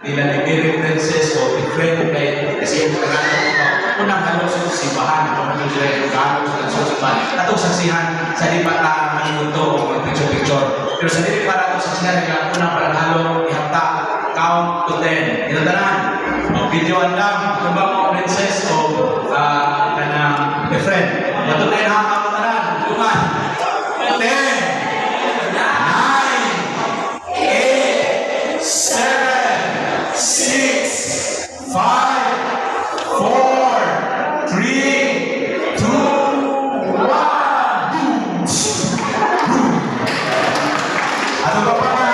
nila ni Mary Princess o different kay kasi yung Tagalog ito. Unang halong sa simbahan, kung sila yung Tagalog sa simbahan. Atong saksihan sa di pa manimuto o mag-picture-picture. Pero sa di para atong saksihan nila, unang parang ihapta, count to 10. Inadaran, videoan lang, kung ba mo princess o kanang different. Matutin ha, kapataran, luman. 10. 5, 4, 3, 2, 1. Ano ba pa nga?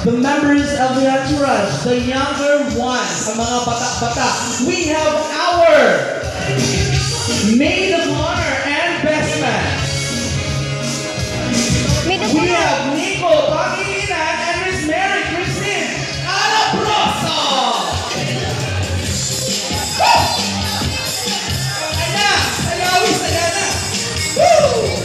The members of the entourage, the younger ones, ang mga bata-bata. We have our maid of honor and best man. We have Nico, Pangilinan, and Miss Mary Christine Alaproso. Ayan na! Sayawis! Ayan na! Woo!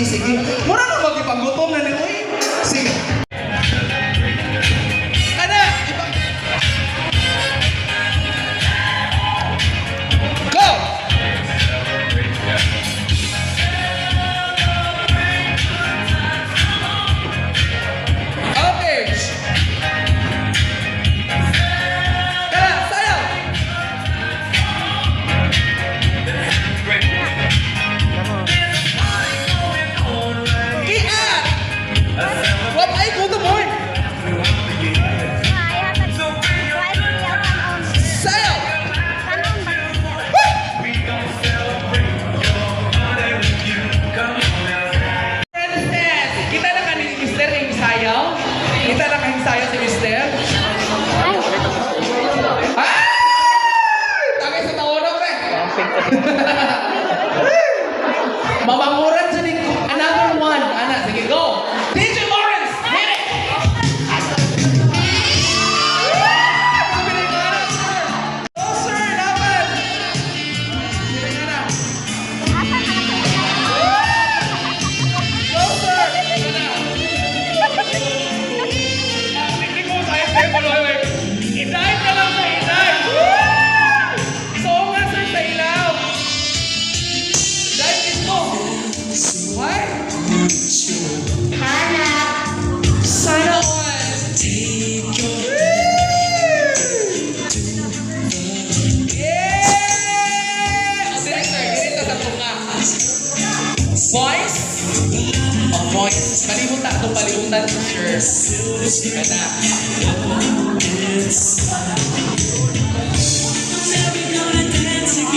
Sige. Mura na magipanggutom na ni Uy. Sige. Ana! Go! Okay. Tara, sayaw! Mamamuran sa another one. Ana, sige, go. DJ Lawrence, hit it! Closer, dapat! Closer! Hindi ko sa SM, i-dive na lang sa i-dive! So nga sir, sa ilaw! Dive is mo!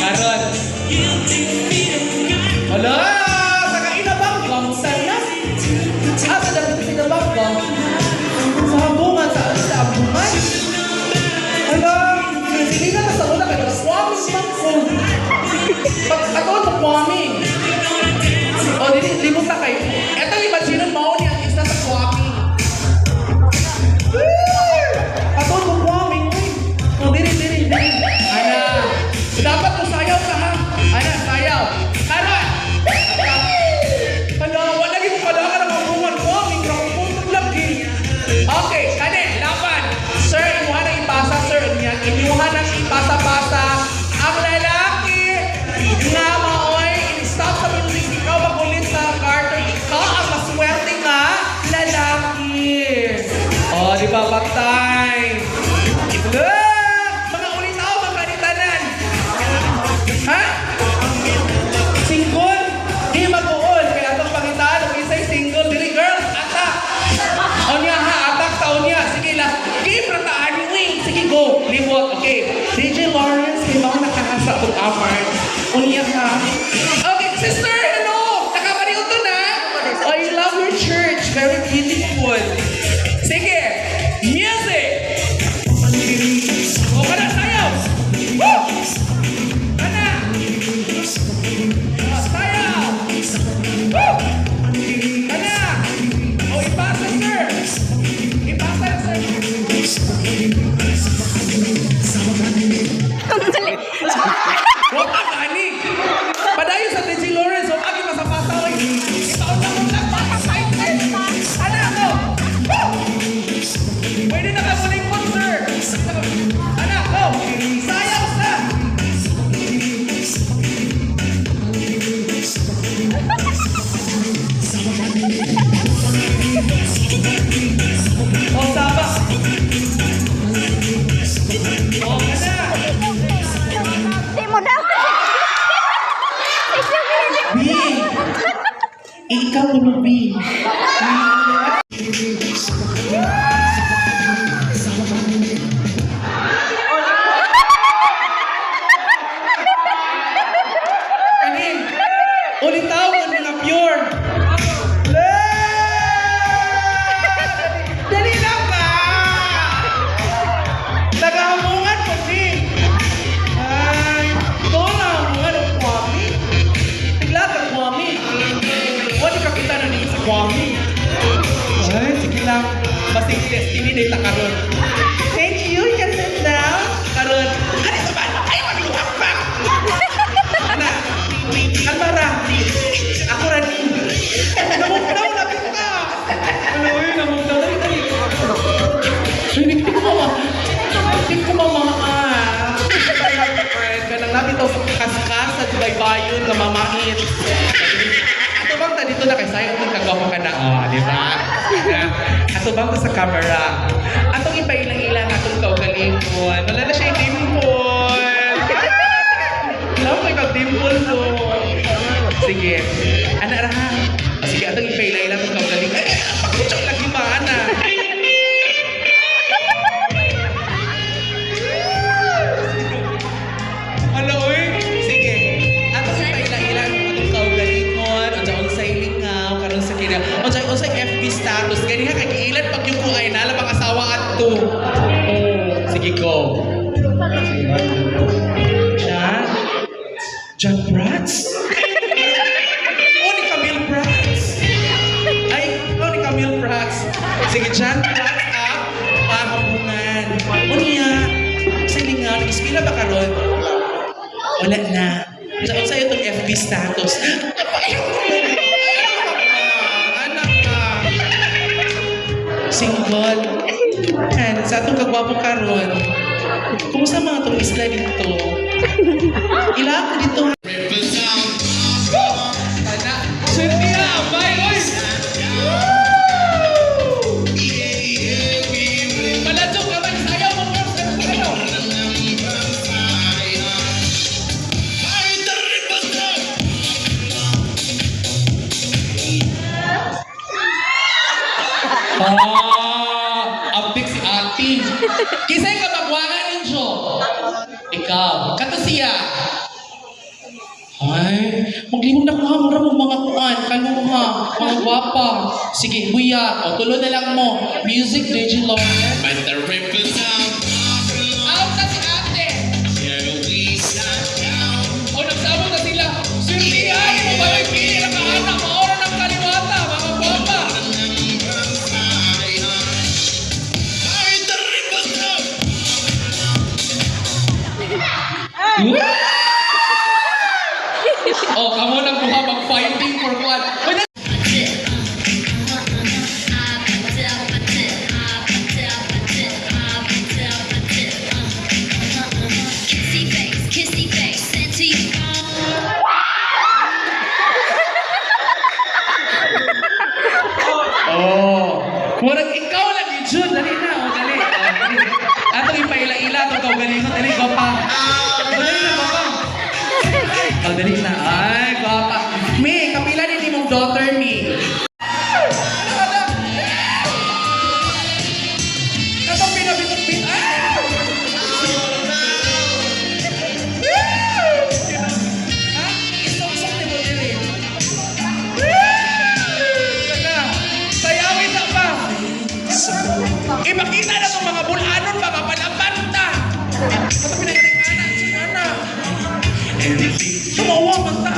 Karon. Wala! Taga inabang ka, musaya. Sa dapat sa inabang ka. Sa hambungan, sa hambungan. Wala! Sige ka na sa una kayo. Swaming mangkong. Ako sa swaming. O, di mo ta kayo. Eto imagine mo niya ang isa sa swaming. Ako sa swaming. O, diri. Ana. Dapat mo sayaw ka ha. Ana, sayaw. Karon! Ano, wala yung palakan ng hambungan ko. Ang mikrofon lagi. Okay, kani, laban. Sir, inuha na ipasa, sir. Inuha na ipasa-pasa. Ang lalaki nga maoy, in-stop sa music, ikaw magulit sa Carter. Ikaw ang maswerte nga lalaki. O, di ba, Baktay? Mga ulitaw, mga kanitanan. Ha? Single? Di mag-uol. Kaya itong pangitaan, kung isa'y single, dili girls, atak. O niya ha, atak taon niya. Sige lang. Game na taan ni Wing. Sige, go. Libot. Okay. DJ Lawrence, kay mga nakahasa itong apart. O niya ha. Okay, sister, hello. Nakapaniw to na. I love your church. Very beautiful. Sige. Music. O, kada sayaw. Woo! Ana. Sayaw. Woo! Ana. O, ipasa, sir. Ipasa, sir. Huwag ka gani. Padayon sa DJ Lawrence, huwag agi masapasa. Itaon na mong nagpapasay, sir. Ana, ako. Woo! Pwede na ka muling po, sir. Ana, go. Sayaw, sir. O, saba. O, ana. B. Ikaw ano, B. Kanin, ulitawan nila pure. Dali lang ka! Nagahamungan ko, Ning. Ay, ito na hamungan ang kwami. Tigla ka kwami. Wali ka kita na niya sa kwami. Ay, sige lang. Basing destiny nila karon. Thank you, you can sit down. Karon. Ano ito ba? Ay, mag-iwak pa! Ana, Almara. Ako rin. Namugdaw, lapit ka. Ano yun, namugdaw. Dali. Hindi ko mama. Hindi ko mamaan. Kanang lapit daw sa kaskas at baybayon na mamait. Ato bang ta dito na kay sayo kung kagwapo ka na. Di ba? Ato bang ta sa camera. Atong ipailang-ilang atong kaugalingon. Wala na siya yung dimple. Love ko ikaw dimple mo. Sige. Anak raha. Sige, atong ipailang-ilang atong kaugalingon. Pagkutsok lagi maana. Ano, uy? Sige. Atong ipailang-ilang atong kaugalingon. O dyan sa ilingaw. Karoon sa kina. O dyan sa FB status. Ganyan ka kagilan pag yung kuhay na alam ang asawa at to. Sige, go. John Prats? Ni Camille Prats. Ay, ni Camille Prats. Sige, John Prats up. Pahambungan. Niya. Sa ilingaw. Nag-ispila ba karon? Wala na. Saan sa'yo itong FB status? Anak ka. Single. Yan. Sa itong kagwapo karon. Kumusta mga itong isla dito? Ilan ko dito? Anak. Cynthia, bye, guys! Maladjok ka man, sayaw mo, girls. Sayaw. Oh! Abik si ati. Kisay ka magwangan ninyo. Ikaw, kato siya. Ay, maglimong na kuha mo ramong mga kuan, kaluha, mga gwapa. Sige, buya, o tulo na lang mo. Music, DJ Lauren. But the ripples Out na si ate. here we sat down. O nagsabot na sila. Sirtihan mo ba yung pili na kaanak? Maura ng kaliwata, mga gwapa. But the ripples down. Oh, kamo lang kuha mag-fighting for what? Kissy face, sent to you. Oh, murag ikaw lang ni Jun. Dali na, oh, dali. Oh, dali. Atong ipaila-ila itong kaugalingon. Dali, gwapa. Dali na, gwapa. Oh, dali na. Ay, gwapa. Mi, kapila din mong daughter, Mi. Katong pinabitog-bit. Ah! Ha? Isok-sok ni mo dili. Sayawin na pa. Ipakita na itong mga bulanon, mga palabanta. Ito pinagalinganan, sinana. Sumawa, mata.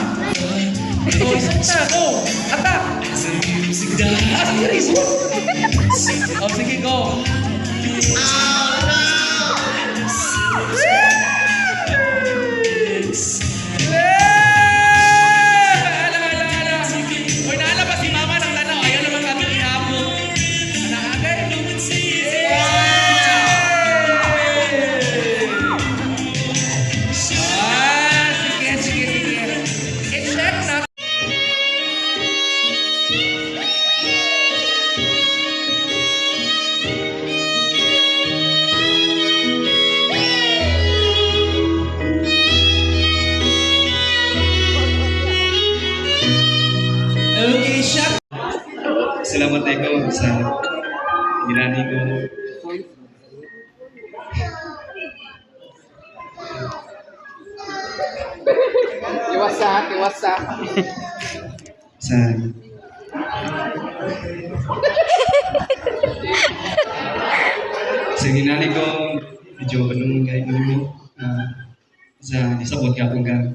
Ito, isang ta, go. Atak. Ah, sige, Rizzo. Oh, sige, go. Uy, naalabas si mama ng lanaw. Ayaw naman kami inabot. Naagay? Ah, sige, sige, sige. I-check na. Okay, siya. Salamat tayo sa ginani ko. Iwasa. Sa sa ginani ko medyo anong gaya mo sa isabot ka akong gang.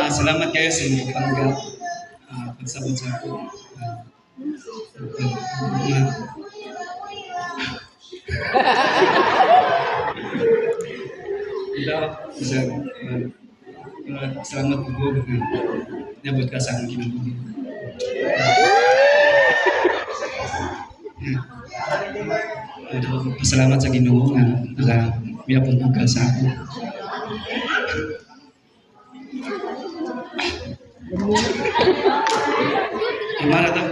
Salamat kayo sa inyong pagsabot sa ako. Salamat po na nabot ka sa aking kinabuhi. Pasalamat sa Ginoo na minapon ka sa akin. Gimana to?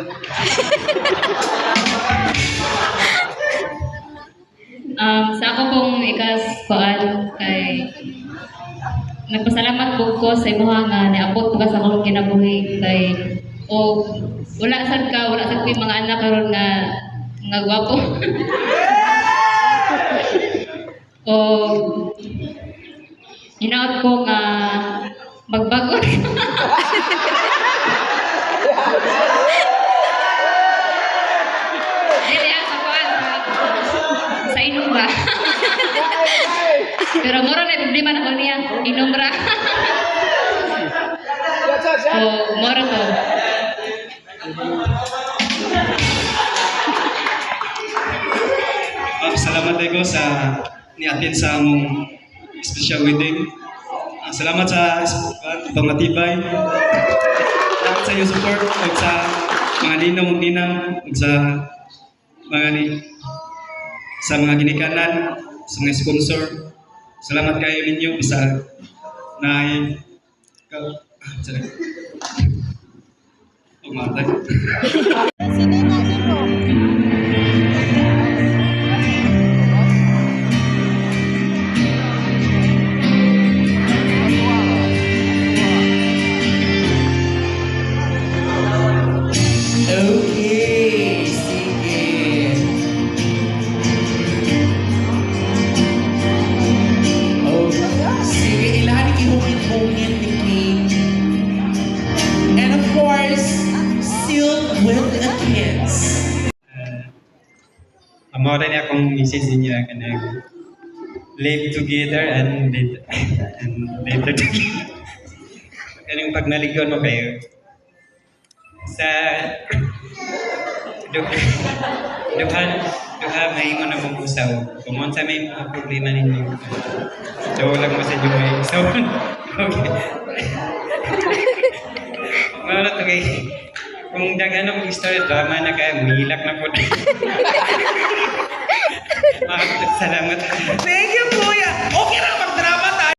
Sa ako pong ikaskuan kay nagpasalamat po ko sa imuha nga niabot ko sa akong kinabuhi kay o wala sad ko yung mga anak karon nga gwapo. O hinaot ko nga magbago. Dili sa kuan sa inumbra. Pero moro na problema na ko niya inumbra. O moro to. Salamat tayo sa niatin sa among special wedding. Salamat sa pamatibay. Salamat sa iyong support at sa mga ninong at sa mga ginikanan, sa mga sponsor. Salamat kayo ninyo sa pumatay. mao rin akong message niya kanang live together and later together. Kanang pag naligon mo kayo sa duha may mo na mong usaw. Kung sa may mga problema ninyo. So, lang mo sa Jumay. So, okay. Mawala to kay kung dagan ng story, drama na kayo, mahilak na po. Salamat. Thank you, Kuya. Okay,